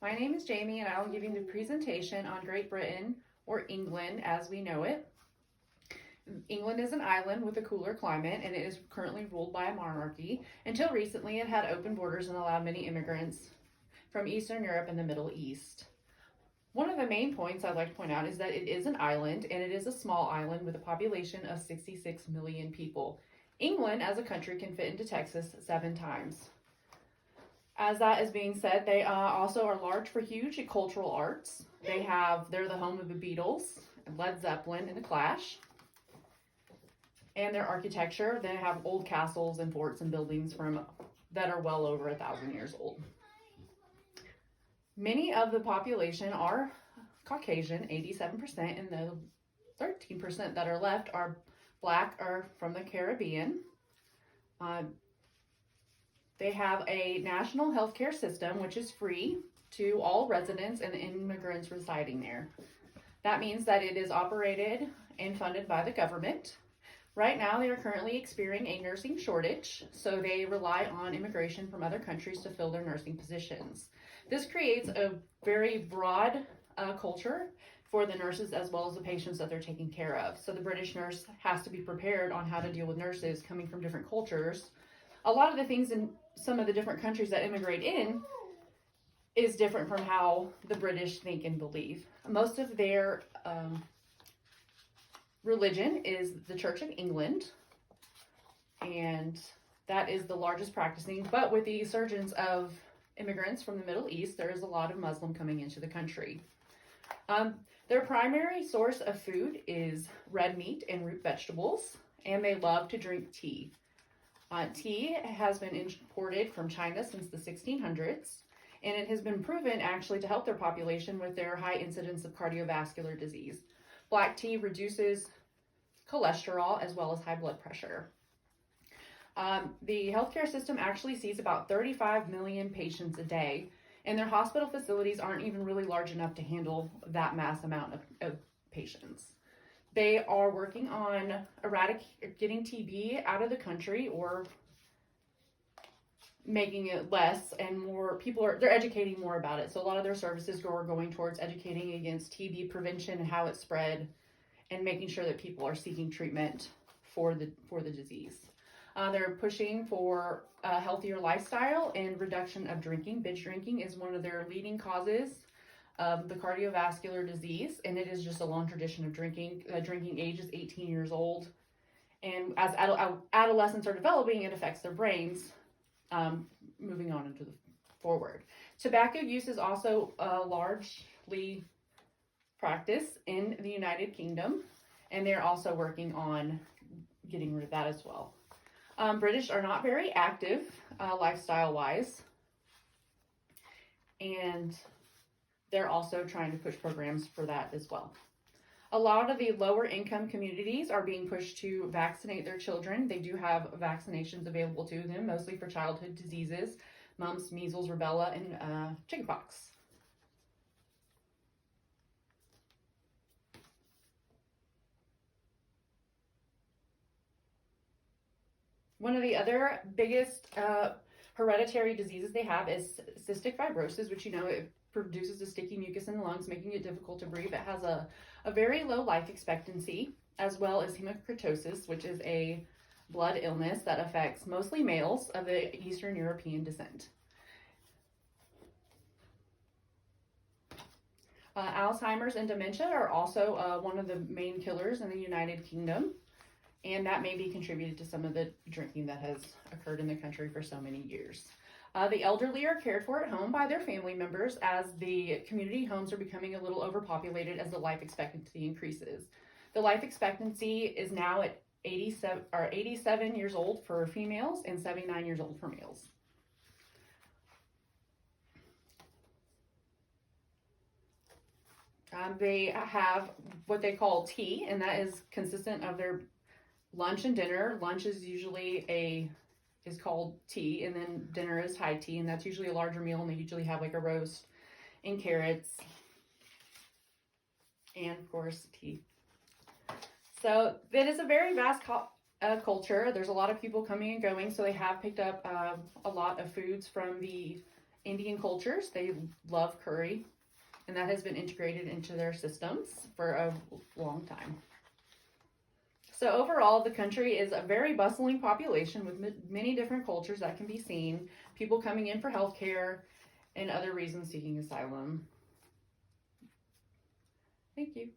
My name is Jamie and I will give you the presentation on Great Britain, or England as we know it. England is an island with a cooler climate and it is currently ruled by a monarchy. Until recently, it had open borders and allowed many immigrants from Eastern Europe and the Middle East. One of the main points I'd like to point out is that it is an island, and it is a small island with a population of 66 million people. England as a country can fit into Texas 7 times. As that is being said, they also are large for huge cultural arts. They're the home of the Beatles, Led Zeppelin, and the Clash. And their architecture, they have old castles and forts and buildings that are well over 1,000 years old. Many of the population are Caucasian, 87%, and the 13% that are left are Black or from the Caribbean. They have a national healthcare system which is free to all residents and immigrants residing there. That means that it is operated and funded by the government. Right now, they are currently experiencing a nursing shortage, so they rely on immigration from other countries to fill their nursing positions. This creates a very broad culture for the nurses as well as the patients that they're taking care of. So the British nurse has to be prepared on how to deal with nurses coming from different cultures. A lot of the things in some of the different countries that immigrate in is different from how the British think and believe. Most of their religion is the Church of England, and that is the largest practicing, but with the surgence of immigrants from the Middle East, there is a lot of Muslim coming into the country. Their primary source of food is red meat and root vegetables, and they love to drink tea. Tea has been imported from China since the 1600s, and it has been proven actually to help their population with their high incidence of cardiovascular disease. Black tea reduces cholesterol as well as high blood pressure. The healthcare system actually sees about 35 million patients a day, and their hospital facilities aren't even really large enough to handle that mass amount of patients. They are working on getting TB out of the country or making it less, and more people they're educating more about it. So a lot of their services are going towards educating against TB prevention and how it spread, and making sure that people are seeking treatment for the disease. They're pushing for a healthier lifestyle and reduction of drinking. Binge drinking is one of their leading causes of the cardiovascular disease, and it is just a long tradition of drinking. Drinking age is 18 years old, and as adolescents are developing, it affects their brains. Moving on into the forward. Tobacco use is also largely practiced in the United Kingdom, and they're also working on getting rid of that as well. British are not very active lifestyle-wise, and they're also trying to push programs for that as well. A lot of the lower income communities are being pushed to vaccinate their children. They do have vaccinations available to them, mostly for childhood diseases, mumps, measles, rubella, and chickenpox. One of the other biggest hereditary diseases they have is cystic fibrosis, which it produces a sticky mucus in the lungs, making it difficult to breathe. It has a very low life expectancy, as well as hemochromatosis, which is a blood illness that affects mostly males of the Eastern European descent. Alzheimer's and dementia are also one of the main killers in the United Kingdom, and that may be contributed to some of the drinking that has occurred in the country for so many years. The elderly are cared for at home by their family members, as the community homes are becoming a little overpopulated as the life expectancy increases. The life expectancy is now at 87 years old for females and 79 years old for males. They have what they call tea, and that is consistent of their lunch and dinner. Lunch is usually is called tea, and then dinner is high tea, and that's usually a larger meal, and they usually have like a roast and carrots and of course tea. So it is a very vast culture. There's a lot of people coming and going, so they have picked up a lot of foods from the Indian cultures, they love curry, and that has been integrated into their systems for a long time. So overall, the country is a very bustling population with many different cultures that can be seen, people coming in for healthcare, and other reasons seeking asylum. Thank you.